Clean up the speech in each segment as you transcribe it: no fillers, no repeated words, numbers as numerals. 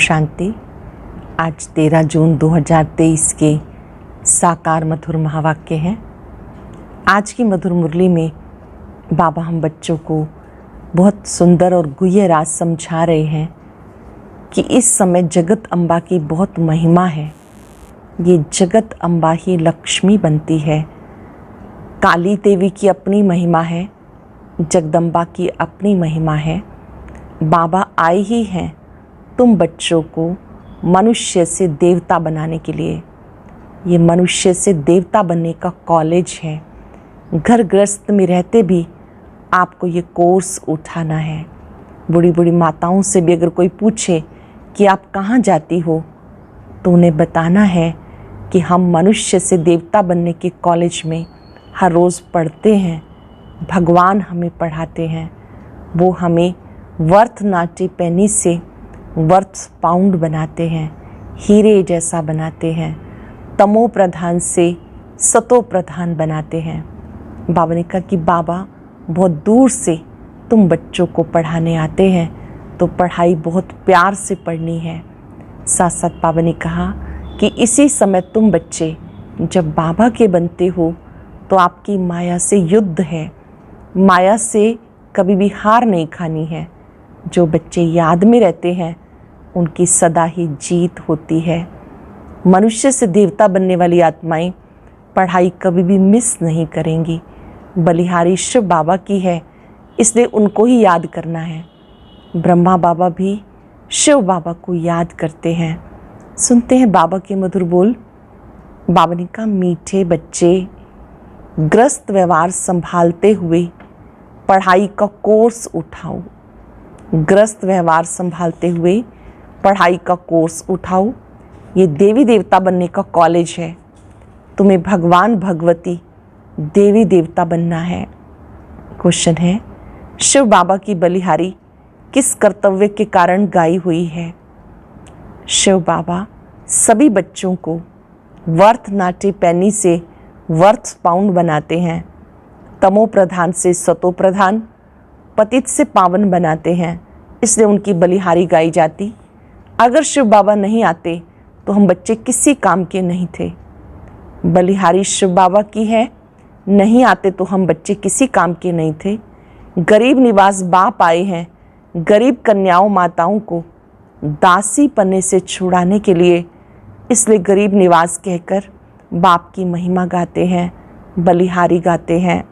शांति। आज 13 जून 2023 के साकार मधुर महावाक्य हैं। आज की मधुर मुरली में बाबा हम बच्चों को बहुत सुंदर और गुह्य राज समझा रहे हैं कि इस समय जगत अम्बा की बहुत महिमा है। ये जगत अम्बा ही लक्ष्मी बनती है। काली देवी की अपनी महिमा है, जगदम्बा की अपनी महिमा है। बाबा आए ही हैं तुम बच्चों को मनुष्य से देवता बनाने के लिए। ये मनुष्य से देवता बनने का कॉलेज है। घर गृहस्थ में रहते भी आपको ये कोर्स उठाना है। बूढ़ी बूढ़ी माताओं से भी अगर कोई पूछे कि आप कहाँ जाती हो तो उन्हें बताना है कि हम मनुष्य से देवता बनने के कॉलेज में हर रोज़ पढ़ते हैं। भगवान हमें पढ़ाते हैं। वो हमें वर्थ नाट्य पेनी से वर्थ पाउंड बनाते हैं, हीरे जैसा बनाते हैं, तमो प्रधान से सतो प्रधान बनाते हैं। बाबा ने कहा कि बाबा बहुत दूर से तुम बच्चों को पढ़ाने आते हैं तो पढ़ाई बहुत प्यार से पढ़नी है। साथ साथ बाबा ने कहा कि इसी समय तुम बच्चे जब बाबा के बनते हो तो आपकी माया से युद्ध है। माया से कभी भी हार नहीं खानी है। जो बच्चे याद में रहते हैं उनकी सदा ही जीत होती है। मनुष्य से देवता बनने वाली आत्माएं पढ़ाई कभी भी मिस नहीं करेंगी। बलिहारी शिव बाबा की है, इसलिए उनको ही याद करना है। ब्रह्मा बाबा भी शिव बाबा को याद करते हैं। सुनते हैं बाबा के मधुर बोल। बाबा ने कहा, मीठे बच्चे ग्रस्त व्यवहार संभालते हुए पढ़ाई का कोर्स उठाओ। ग्रस्त व्यवहार संभालते हुए पढ़ाई का कोर्स उठाओ। ये देवी देवता बनने का कॉलेज है। तुम्हें भगवान भगवती देवी देवता बनना है। क्वेश्चन है, शिव बाबा की बलिहारी किस कर्तव्य के कारण गाई हुई है? शिव बाबा सभी बच्चों को वर्थ नाट्य पेनी से वर्थ पाउंड बनाते हैं, तमो प्रधान से सतो प्रधान, पतित से पावन बनाते हैं। इसलिए उनकी बलिहारी गाई जाती। अगर शिव बाबा नहीं आते तो हम बच्चे किसी काम के नहीं थे। बलिहारी शिव बाबा की है, नहीं आते तो हम बच्चे किसी काम के नहीं थे। गरीब निवास बाप आए हैं गरीब कन्याओं माताओं को दासी पन्ने से छुड़ाने के लिए। इसलिए गरीब निवास कहकर बाप की महिमा गाते हैं, बलिहारी गाते हैं।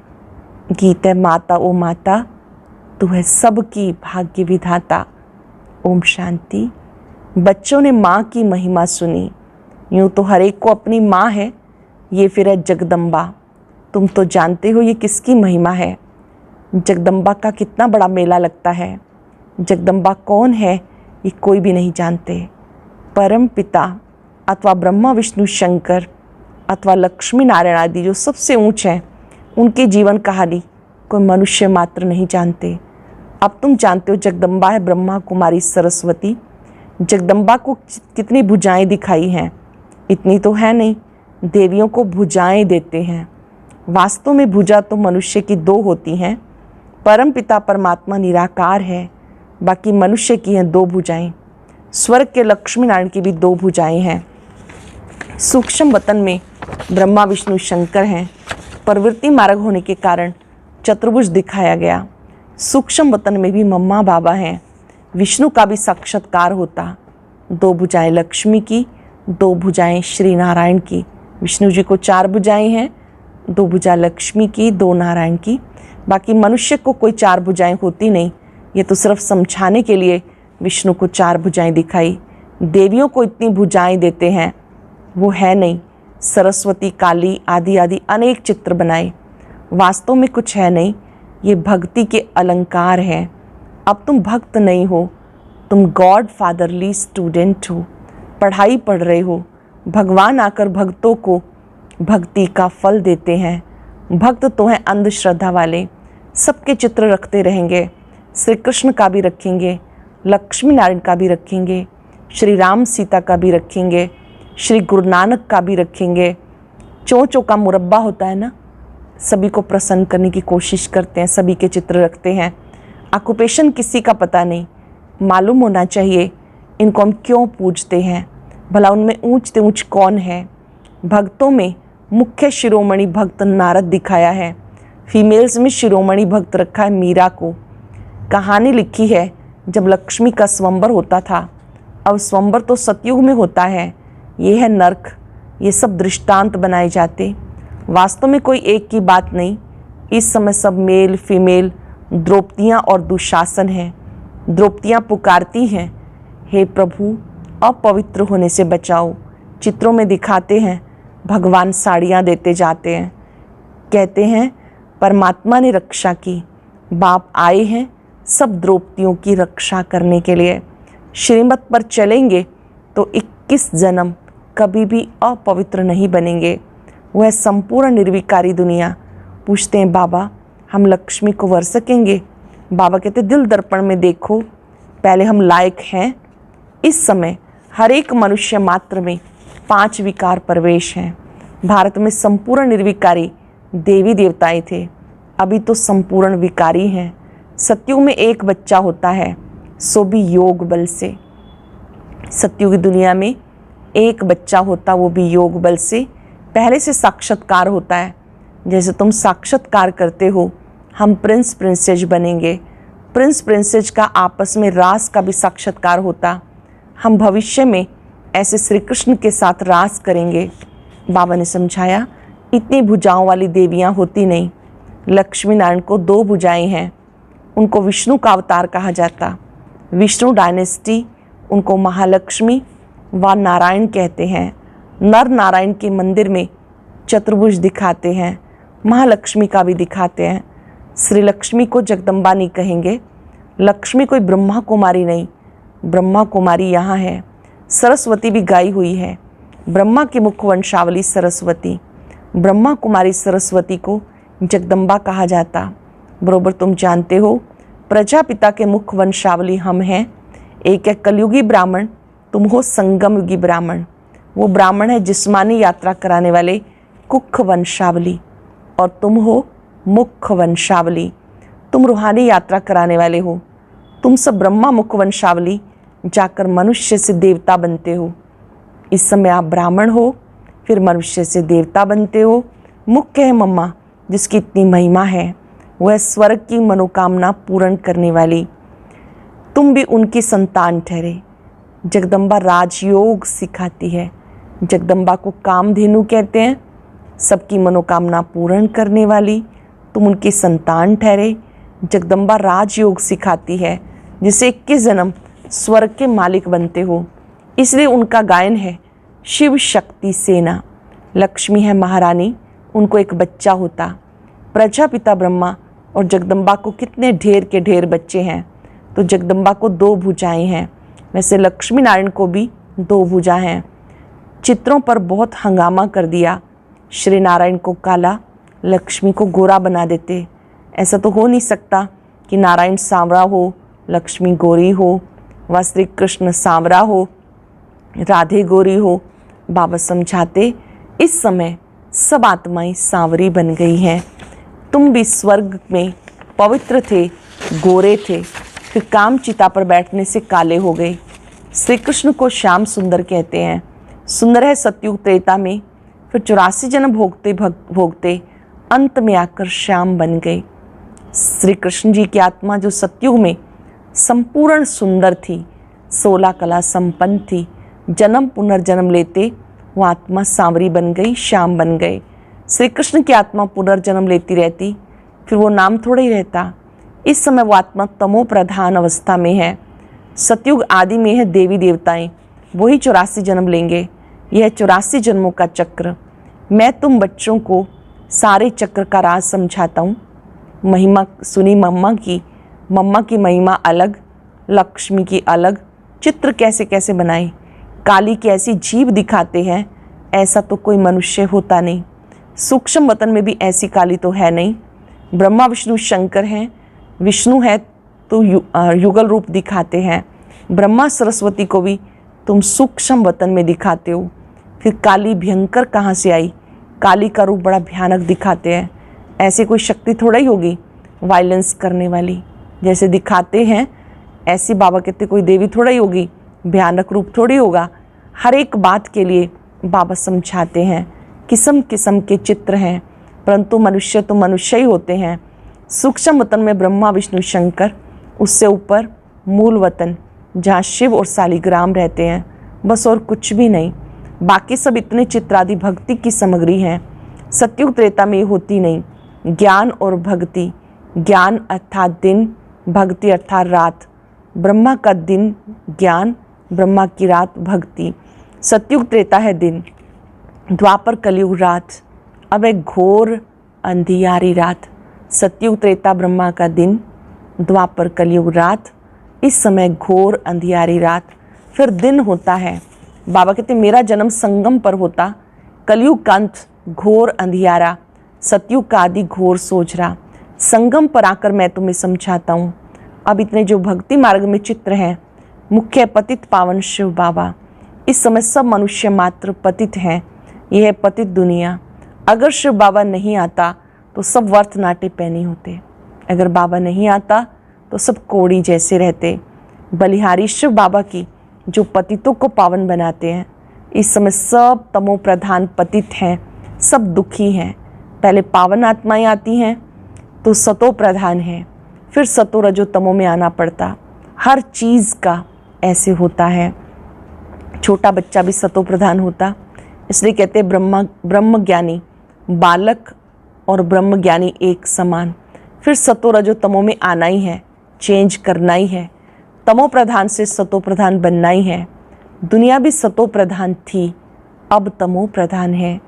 गीत है, माता ओ माता तू है सबकी भाग्य विधाता। ओम शांति। बच्चों ने माँ की महिमा सुनी। यूँ तो हर एक को अपनी माँ है, ये फिर है जगदम्बा। तुम तो जानते हो ये किसकी महिमा है। जगदम्बा का कितना बड़ा मेला लगता है। जगदम्बा कौन है ये कोई भी नहीं जानते। परम पिता अथवा ब्रह्मा विष्णु शंकर अथवा लक्ष्मी नारायण आदि जो सबसे ऊंच हैं, उनकी जीवन कहानी कोई मनुष्य मात्र नहीं जानते। अब तुम जानते हो जगदम्बा है ब्रह्मा कुमारी सरस्वती। जगदम्बा को कितनी भुजाएं दिखाई हैं, इतनी तो है नहीं। देवियों को भुजाएं देते हैं। वास्तव में भुजा तो मनुष्य की दो होती हैं। परम पिता परमात्मा निराकार है, बाकी मनुष्य की हैं दो भुजाएं। स्वर्ग के लक्ष्मी नारायण की भी दो भुजाएं हैं। सूक्ष्म वतन में ब्रह्मा विष्णु शंकर हैं। प्रवृत्ति मार्ग होने के कारण चतुर्भुज दिखाया गया। सूक्ष्म वतन में भी मम्मा बाबा हैं। विष्णु का भी साक्षात्कार होता। दो भुजाएं लक्ष्मी की, दो भुजाएं श्री नारायण की। विष्णु जी को 4 भुजाएं हैं, 2 भुजा लक्ष्मी की, 2 नारायण की। बाकी मनुष्य को कोई 4 भुजाएं होती नहीं। ये तो सिर्फ समझाने के लिए विष्णु को 4 भुजाएं दिखाई। देवियों को इतनी भुजाएं देते हैं, वो है नहीं। सरस्वती, काली आदि आदि अनेक चित्र बनाए। वास्तव में कुछ है नहीं। ये भक्ति के अलंकार हैं। अब तुम भक्त नहीं हो, तुम गॉड फादरली स्टूडेंट हो। पढ़ाई पढ़ रहे हो। भगवान आकर भक्तों को भक्ति का फल देते हैं। भक्त तो हैं अंधश्रद्धा वाले, सबके चित्र रखते रहेंगे। श्री कृष्ण का भी रखेंगे, लक्ष्मी नारायण का भी रखेंगे, श्री राम सीता का भी रखेंगे, श्री गुरु नानक का भी रखेंगे। चोंचों का मुरब्बा होता है ना, सभी को प्रसन्न करने की कोशिश करते हैं, सभी के चित्र रखते हैं। ऑक्यूपेशन किसी का पता नहीं, मालूम होना चाहिए इनको हम क्यों पूजते हैं, भला उनमें ऊंच से ऊंच कौन है। भक्तों में मुख्य शिरोमणि भक्त नारद दिखाया है, फीमेल्स में शिरोमणि भक्त रखा है मीरा को। कहानी लिखी है जब लक्ष्मी का स्वयंवर होता था, अब स्वयंवर तो सतयुग में होता है, ये है नर्क। ये सब दृष्टांत बनाए जाते, वास्तव में कोई एक की बात नहीं। इस समय सब मेल फीमेल द्रौपदियाँ और दुशासन हैं। द्रौपदियाँ पुकारती हैं, हे प्रभु अपवित्र होने से बचाओ। चित्रों में दिखाते हैं भगवान साड़ियाँ देते जाते हैं, कहते हैं परमात्मा ने रक्षा की, बाप आए हैं सब द्रौपदियों की रक्षा करने के लिए। श्रीमत पर चलेंगे तो 21 जन्म कभी भी अपवित्र नहीं बनेंगे। वह संपूर्ण निर्विकारी दुनिया। पूछते हैं बाबा हम लक्ष्मी को वर सकेंगे? बाबा कहते दिल दर्पण में देखो, पहले हम लायक हैं। इस समय हर एक मनुष्य मात्र में 5 विकार प्रवेश हैं। भारत में संपूर्ण निर्विकारी देवी देवताएं थे, अभी तो संपूर्ण विकारी हैं। सतयुग में एक बच्चा होता है, सो भी योग बल से। सतयुग की दुनिया में एक बच्चा होता, वो भी योग बल से। पहले से साक्षात्कार होता है, जैसे तुम साक्षात्कार करते हो हम प्रिंस प्रिंसेस बनेंगे। प्रिंस प्रिंसेस का आपस में रास का भी साक्षात्कार होता। हम भविष्य में ऐसे श्री कृष्ण के साथ रास करेंगे। बाबा ने समझाया इतनी भुजाओं वाली देवियां होती नहीं। लक्ष्मी नारायण को 2 भुजाएं हैं, उनको विष्णु का अवतार कहा जाता। विष्णु डायनेस्टी उनको महालक्ष्मी व नारायण कहते हैं। नर नारायण के मंदिर में चतुर्भुज दिखाते हैं, महालक्ष्मी का भी दिखाते हैं। श्री लक्ष्मी को जगदम्बा नहीं कहेंगे। लक्ष्मी कोई ब्रह्मा कुमारी नहीं, ब्रह्मा कुमारी यहाँ है। सरस्वती भी गाई हुई है, ब्रह्मा की मुख्य वंशावली सरस्वती। ब्रह्मा कुमारी सरस्वती को जगदम्बा कहा जाता। बरोबर तुम जानते हो प्रजापिता के मुख्य वंशावली हम हैं। एक है कलयुगी ब्राह्मण, तुम हो संगम युगी ब्राह्मण। वो ब्राह्मण है जिस्मानी यात्रा कराने वाले कुख वंशावली, और तुम हो मुख्य वंशावली, तुम रूहानी यात्रा कराने वाले हो। तुम सब ब्रह्मा मुख्य वंशावली जाकर मनुष्य से देवता बनते हो। इस समय आप ब्राह्मण हो, फिर मनुष्य से देवता बनते हो। मुख्य है मम्मा जिसकी इतनी महिमा है, वह स्वर्ग की मनोकामना पूर्ण करने वाली। तुम भी उनकी संतान ठहरे। जगदम्बा राजयोग सिखाती है। जगदम्बा को कामधेनु कहते हैं, सबकी मनोकामना पूर्ण करने वाली। तुम उनकी संतान ठहरे। जगदम्बा राजयोग सिखाती है, जिसे 21 जन्म स्वर्ग के मालिक बनते हो। इसलिए उनका गायन है शिव शक्ति सेना। लक्ष्मी है महारानी, उनको एक बच्चा होता। प्रजापिता ब्रह्मा और जगदम्बा को कितने ढेर के ढेर बच्चे हैं, तो जगदम्बा को 2 भुजाएं हैं। वैसे लक्ष्मी नारायण को भी 2 भुजा हैं। चित्रों पर बहुत हंगामा कर दिया। श्री नारायण को काला, लक्ष्मी को गोरा बना देते। ऐसा तो हो नहीं सकता कि नारायण सांवरा हो, लक्ष्मी गोरी हो, व श्री कृष्ण सांवरा हो, राधे गोरी हो। बाबा समझाते इस समय सब आत्माएं सांवरी बन गई हैं। तुम भी स्वर्ग में पवित्र थे, गोरे थे, फिर काम चिता पर बैठने से काले हो गए। श्री कृष्ण को श्याम सुंदर कहते हैं। सुंदर है सतयुग त्रेता में, फिर 84 जन्म भोगते भोगते अंत में आकर श्याम बन गए। श्री कृष्ण जी की आत्मा जो सतयुग में संपूर्ण सुंदर थी, 16 कला संपन्न थी, जन्म पुनर्जन्म लेते वो आत्मा सांवरी बन गई, श्याम बन गए। श्री कृष्ण की आत्मा पुनर्जन्म लेती रहती, फिर वो नाम थोड़ा ही रहता। इस समय वो आत्मा तमो प्रधान अवस्था में है। सतयुग आदि में है देवी देवताएं, वही 84 जन्म लेंगे। यह 84 जन्मों का चक्र। मैं तुम बच्चों को सारे चक्र का राज समझाता हूँ। महिमा सुनी मम्मा की महिमा अलग, लक्ष्मी की अलग। चित्र कैसे कैसे बनाए, काली की ऐसी जीभ दिखाते हैं, ऐसा तो कोई मनुष्य होता नहीं। सूक्ष्म वतन में भी ऐसी काली तो है नहीं। ब्रह्मा विष्णु शंकर हैं, विष्णु है तो युगल रूप दिखाते हैं। ब्रह्मा सरस्वती को भी तुम सूक्ष्म वतन में दिखाते हो। फिर काली भयंकर कहाँ से आई? काली का रूप बड़ा भयानक दिखाते हैं। ऐसी कोई शक्ति थोड़ा ही होगी वायलेंस करने वाली, जैसे दिखाते हैं ऐसी बाबा कहते कोई देवी थोड़ा ही होगी भयानक रूप थोड़ी होगा। हर एक बात के लिए बाबा समझाते हैं। किस्म किस्म के चित्र हैं, परंतु मनुष्य तो मनुष्य ही होते हैं। सूक्ष्म वतन में ब्रह्मा विष्णु शंकर, उससे ऊपर मूल वतन जहाँ शिव और शालिग्राम रहते हैं, बस और कुछ भी नहीं। बाकी सब इतने चित्रादि भक्ति की सामग्री हैं। सतयुग त्रेता में होती नहीं। ज्ञान और भक्ति, ज्ञान अर्थात दिन, भक्ति अर्थात रात। ब्रह्मा का दिन ज्ञान, ब्रह्मा की रात भक्ति। सतयुग त्रेता है दिन, द्वापर कलयुग रात। अब एक घोर अंधियारी रात। सतयुग त्रेता ब्रह्मा का दिन, द्वापर कलयुग रात। इस समय घोर अंधियारी रात, फिर दिन होता है। बाबा कहते मेरा जन्म संगम पर होता, कलयुग का अंत घोर अंधियारा, सतयुग का आदि घोर सोजरा। संगम पर आकर मैं तुम्हें समझाता हूँ। अब इतने जो भक्ति मार्ग में चित्र हैं, मुख्य पतित पावन शिव बाबा। इस समय सब मनुष्य मात्र पतित हैं। यह है पतित दुनिया। अगर शिव बाबा नहीं आता तो सब वर्थ नाटे पैनी होते। अगर बाबा नहीं आता तो सब कोड़ी जैसे रहते। बलिहारी शिव बाबा की जो पतितों को पावन बनाते हैं। इस समय सब तमो प्रधान पतित हैं, सब दुखी हैं। पहले पावन आत्माएं आती हैं तो सतो प्रधान है, फिर सतो रजो तमो में आना पड़ता। हर चीज़ का ऐसे होता है। छोटा बच्चा भी सतो प्रधान होता, इसलिए कहते हैं ब्रह्म ज्ञानी बालक और ब्रह्म ज्ञानी एक समान। फिर सतो रजो तमो में आना ही है, चेंज करना ही है। तमो प्रधान से सतो प्रधान बनना ही है। दुनिया भी सतो प्रधान थी, अब तमो प्रधान है।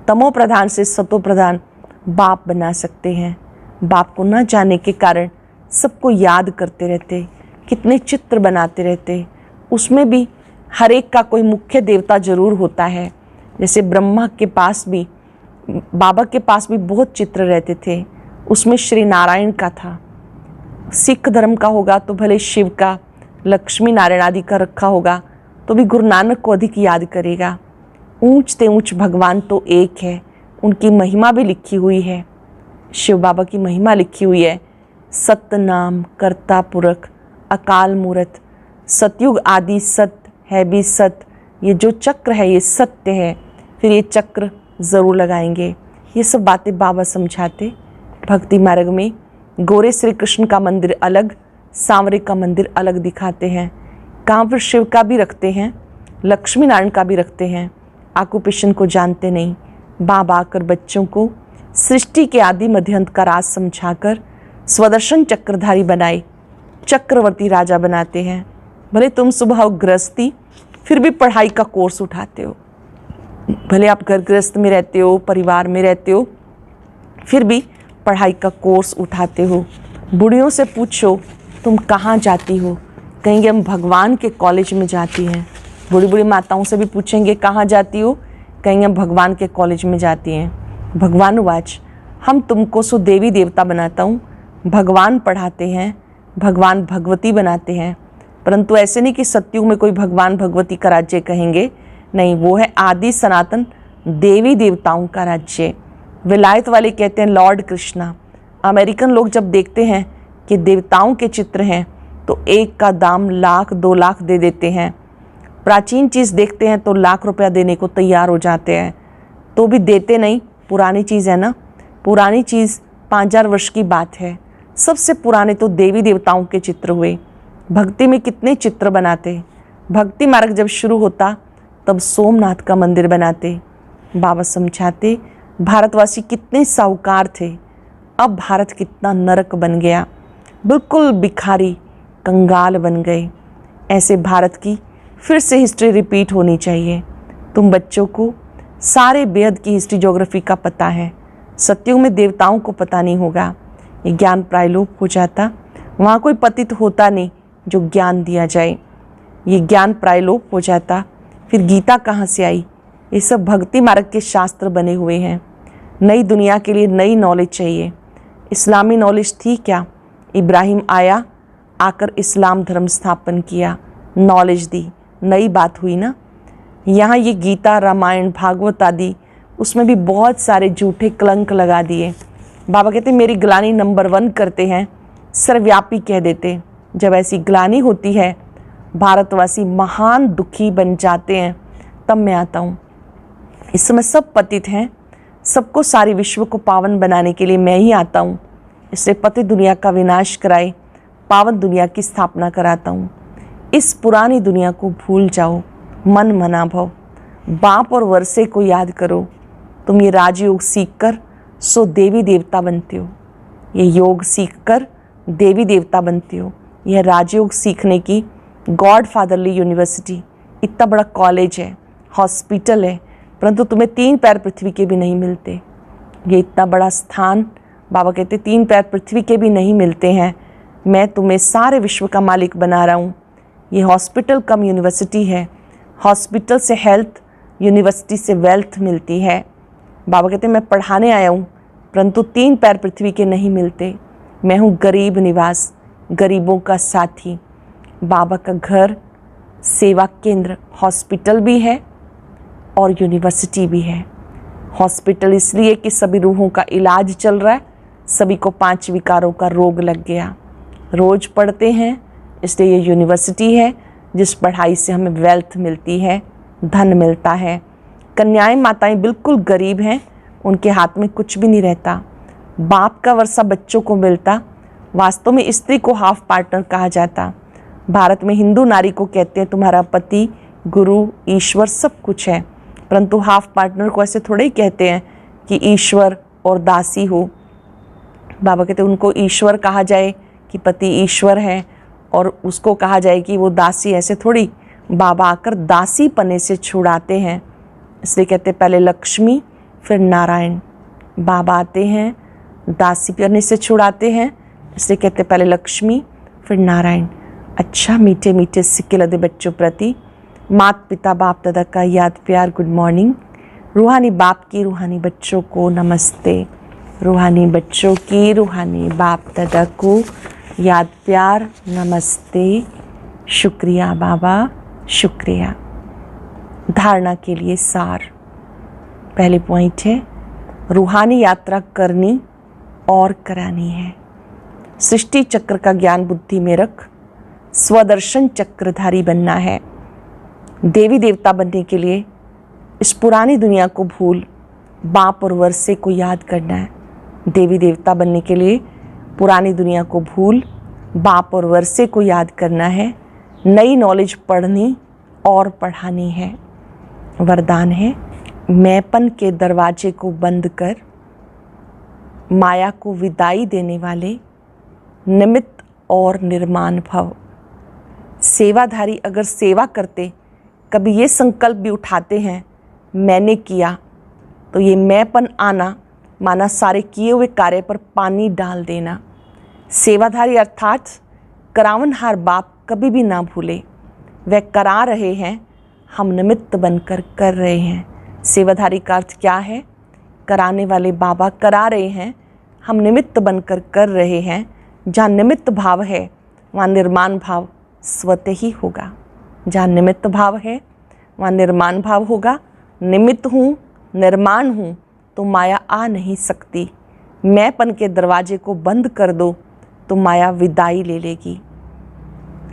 तमो प्रधान से सतो प्रधान बाप बना सकते हैं। बाप को न जाने के कारण सबको याद करते रहते, कितने चित्र बनाते रहते। उसमें भी हर एक का कोई मुख्य देवता जरूर होता है। जैसे ब्रह्मा के पास भी, बाबा के पास भी बहुत चित्र रहते थे। उसमें श्री नारायण का था। सिख धर्म का होगा तो भले शिव का, लक्ष्मी नारायण आदि का रखा होगा तो भी गुरु नानक को अधिक याद करेगा। ऊंच ते ऊंच भगवान तो एक है, उनकी महिमा भी लिखी हुई है। शिव बाबा की महिमा लिखी हुई है। सत्य नाम कर्ता पुरख अकाल मूरत, सतयुग आदि सत्य है भी सत्य। ये जो चक्र है ये सत्य है, फिर ये चक्र ज़रूर लगाएंगे। ये सब बातें बाबा समझाते। भक्ति मार्ग में गोरे श्री कृष्ण का मंदिर अलग, सांवरे का मंदिर अलग दिखाते हैं। कहाँ पर शिव का भी रखते हैं, लक्ष्मी नारायण का भी रखते हैं। आकुपेशन को जानते नहीं। बाबा आकर बच्चों को सृष्टि के आदि मध्यंत का राज समझाकर स्वदर्शन चक्रधारी बनाए, चक्रवर्ती राजा बनाते हैं। भले तुम सुबह हो गृहस्थी, फिर भी पढ़ाई का कोर्स उठाते हो। भले आप घर गृहस्थ में रहते हो, परिवार में रहते हो, फिर भी पढ़ाई का कोर्स उठाते हो। बूढ़ियों से पूछो तुम कहाँ जाती हो, कहेंगे हम भगवान के कॉलेज में जाती हैं। बूढ़ी बूढ़ी माताओं से भी पूछेंगे कहाँ जाती हो, कहेंगे हम भगवान के कॉलेज में जाती हैं। भगवान वाच, हम तुमको सुदेवी देवता बनाता हूँ, भगवान पढ़ाते हैं, भगवान भगवती बनाते हैं। परंतु ऐसे नहीं कि सतयुग में कोई भगवान भगवती का राज्य कहेंगे, नहीं, वो है आदि सनातन देवी देवताओं का राज्य। विलायत वाले कहते हैं लॉर्ड कृष्णा। अमेरिकन लोग जब देखते हैं कि देवताओं के चित्र हैं तो एक का दाम 1,00,000 2,00,000 दे देते हैं। प्राचीन चीज़ देखते हैं तो ₹1,00,000 देने को तैयार हो जाते हैं, तो भी देते नहीं। पुरानी चीज़ है ना, पुरानी चीज़ 5,000 वर्ष की बात है। सबसे पुराने तो देवी देवताओं के चित्र हुए। भक्ति में कितने चित्र बनाते। भक्ति मार्ग जब शुरू होता तब सोमनाथ का मंदिर बनाते। बाबा समझाते भारतवासी कितने साहूकार थे, अब भारत कितना नरक बन गया, बिल्कुल भिखारी कंगाल बन गए। ऐसे भारत की फिर से हिस्ट्री रिपीट होनी चाहिए। तुम बच्चों को सारे बेहद की हिस्ट्री ज्योग्राफी का पता है। सतयुग में देवताओं को पता नहीं होगा, ये ज्ञान प्रायलोप हो जाता। वहाँ कोई पतित होता नहीं जो ज्ञान दिया जाए, ये ज्ञान प्रायलोप हो जाता। फिर गीता कहाँ से आई? ये सब भक्ति मार्ग के शास्त्र बने हुए हैं। नई दुनिया के लिए नई नॉलेज चाहिए। इस्लामी नॉलेज थी क्या? इब्राहिम आया, आकर इस्लाम धर्म स्थापन किया, नॉलेज दी, नई बात हुई ना। यहाँ ये गीता रामायण भागवत आदि, उसमें भी बहुत सारे झूठे कलंक लगा दिए। बाबा कहते मेरी ग्लानी नंबर 1 करते हैं, सर्वव्यापी कह देते। जब ऐसी ग्लानी होती है, भारतवासी महान दुखी बन जाते हैं, तब मैं आता हूँ। इस समय सब पतित हैं, सबको सारे विश्व को पावन बनाने के लिए मैं ही आता हूँ। इसलिए पतित दुनिया का विनाश कराए पावन दुनिया की स्थापना कराता हूँ। इस पुरानी दुनिया को भूल जाओ, मन मना भव, बाप और वर्षे को याद करो। तुम ये राजयोग सीखकर सो देवी देवता बनते हो। ये योग सीखकर देवी देवता बनते हो। यह राजयोग सीखने की गॉड फादरली यूनिवर्सिटी, इतना बड़ा कॉलेज है, हॉस्पिटल है, परंतु तुम्हें 3 पैर पृथ्वी के भी नहीं मिलते। ये इतना बड़ा स्थान, बाबा कहते 3 पैर पृथ्वी के भी नहीं मिलते हैं। मैं तुम्हें सारे विश्व का मालिक बना रहा हूँ। ये हॉस्पिटल कम यूनिवर्सिटी है। हॉस्पिटल से हेल्थ, यूनिवर्सिटी से वेल्थ मिलती है। बाबा कहते मैं पढ़ाने आया हूँ, परंतु 3 पैर पृथ्वी के नहीं मिलते। मैं हूँ गरीब निवास, गरीबों का साथी। बाबा का घर, सेवा केंद्र, हॉस्पिटल भी है और यूनिवर्सिटी भी है। हॉस्पिटल इसलिए कि सभी रूहों का इलाज चल रहा है, सभी को 5 विकारों का रोग लग गया। रोज पढ़ते हैं, इसलिए ये यूनिवर्सिटी है जिस पढ़ाई से हमें वेल्थ मिलती है, धन मिलता है। कन्याएं माताएं बिल्कुल गरीब हैं, उनके हाथ में कुछ भी नहीं रहता। बाप का वर्षा बच्चों को मिलता। वास्तव में स्त्री को हाफ पार्टनर कहा जाता। भारत में हिंदू नारी को कहते हैं तुम्हारा पति, गुरु, ईश्वर सब कुछ है, परंतु हाफ पार्टनर को ऐसे थोड़े ही कहते हैं कि ईश्वर और दासी हो। बाबा कहते हैं उनको ईश्वर कहा जाए कि पति ईश्वर है और उसको कहा जाए कि वो दासी, ऐसे थोड़ी। बाबा आकर दासी पने से छुड़ाते हैं, इसलिए कहते पहले लक्ष्मी फिर नारायण। बाबा आते हैं दासी पने से छुड़ाते हैं, इसलिए कहते पहले लक्ष्मी फिर नारायण। अच्छा मीठे मीठे सिक्के लदे बच्चों प्रति माता पिता बाप दादा का याद प्यार गुड मॉर्निंग। रूहानी बाप की रूहानी बच्चों को नमस्ते। रूहानी बच्चों की रूहानी बाप दादा को याद प्यार नमस्ते। शुक्रिया बाबा, शुक्रिया। धारणा के लिए सार। पहले पॉइंट है रूहानी यात्रा करनी और करानी है। सृष्टि चक्र का ज्ञान बुद्धि में रख स्वदर्शन चक्रधारी बनना है। देवी देवता बनने के लिए इस पुरानी दुनिया को भूल बाप और वर्षे को याद करना है। देवी देवता बनने के लिए पुरानी दुनिया को भूल बाप और वर्षे को याद करना है। नई नॉलेज पढ़नी और पढ़ानी है। वरदान है मैंपन के दरवाजे को बंद कर माया को विदाई देने वाले निमित्त और निर्माण भव। सेवाधारी अगर सेवा करते कभी ये संकल्प भी उठाते हैं मैंने किया, तो ये मैंपन आना माना सारे किए हुए कार्य पर पानी डाल देना। सेवाधारी अर्थात करावनहार बाप कभी भी ना भूले, वह करा रहे हैं, हम निमित्त बनकर कर रहे हैं। सेवाधारी का अर्थ क्या है? कराने वाले बाबा करा रहे हैं, हम निमित्त बनकर कर रहे हैं। जहाँ निमित्त भाव है वहाँ निर्माण भाव स्वतः ही होगा। जहाँ निमित्त भाव है वहाँ निर्माण भाव होगा। निमित्त हूँ, निर्माण हूँ, तो माया आ नहीं सकती। मैंपन के दरवाजे को बंद कर दो तो माया विदाई ले लेगी।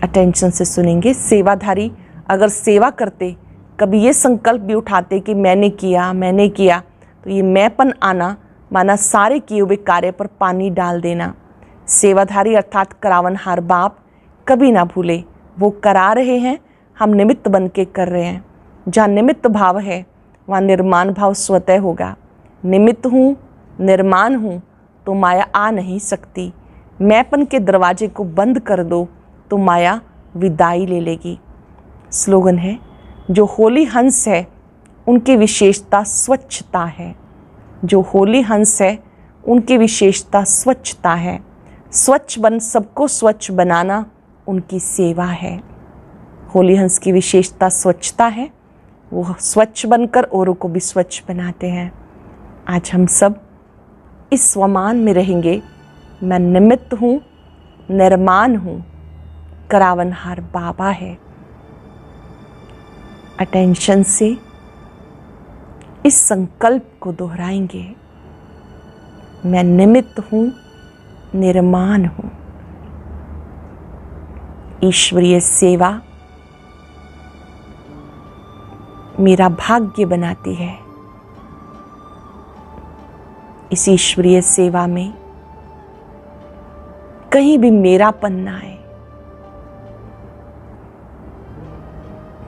अटेंशन से सुनेंगे। सेवाधारी अगर सेवा करते कभी ये संकल्प भी उठाते कि मैंने किया, तो ये मैंपन आना माना सारे किए हुए कार्य पर पानी डाल देना। सेवाधारी अर्थात करावनहार बाप कभी ना भूले, वो करा रहे हैं, हम निमित्त बन के कर रहे हैं। जहाँ निमित्त भाव है वहाँ निर्माण भाव स्वतः होगा। निमित्त हूँ, निर्माण हूँ, तो माया आ नहीं सकती। मैंपन के दरवाजे को बंद कर दो तो माया विदाई ले लेगी। स्लोगन है जो होली हंस है उनकी विशेषता स्वच्छता है। जो होली हंस है उनकी विशेषता स्वच्छता है। स्वच्छ बन सबको स्वच्छ बनाना उनकी सेवा है। होली हंस की विशेषता स्वच्छता है, वो स्वच्छ बनकर औरों को भी स्वच्छ बनाते हैं। आज हम सब इस स्वमान में रहेंगे, मैं निमित्त हूँ, निर्माण हूँ, करावनहार बाबा है। अटेंशन से इस संकल्प को दोहराएंगे, मैं निमित्त हूँ, निर्माण हूँ। ईश्वरीय सेवा मेरा भाग्य बनाती है। इस ईश्वरीय सेवा में कहीं भी मेरापन ना आए।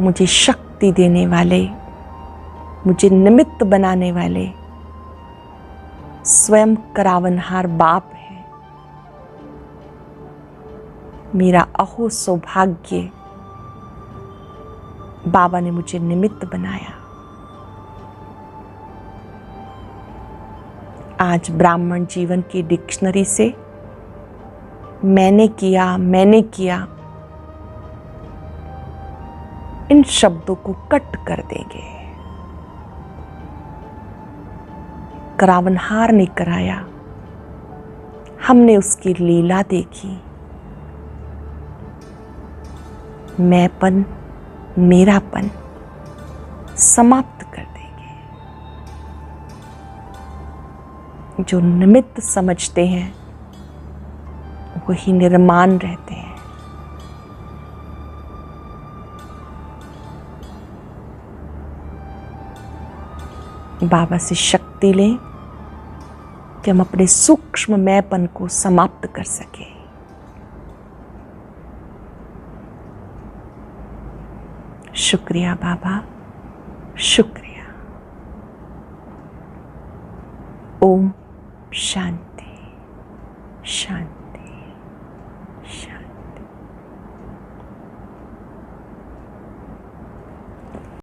मुझे शक्ति देने वाले, मुझे निमित्त बनाने वाले स्वयं करावनहार बाप है। मेरा अहो सौभाग्य, बाबा ने मुझे निमित्त बनाया। आज ब्राह्मण जीवन की डिक्शनरी से मैंने किया इन शब्दों को कट कर देंगे। करावनहार ने कराया, हमने उसकी लीला देखी। मैंपन, मेरापन समाप्त कर देंगे। जो निमित्त समझते हैं वही निर्माण रहते हैं। बाबा से शक्ति लें कि हम अपने सूक्ष्म मैंपन को समाप्त कर सकें। शुक्रिया बाबा, शुक्रिया। ओम शांति शांति।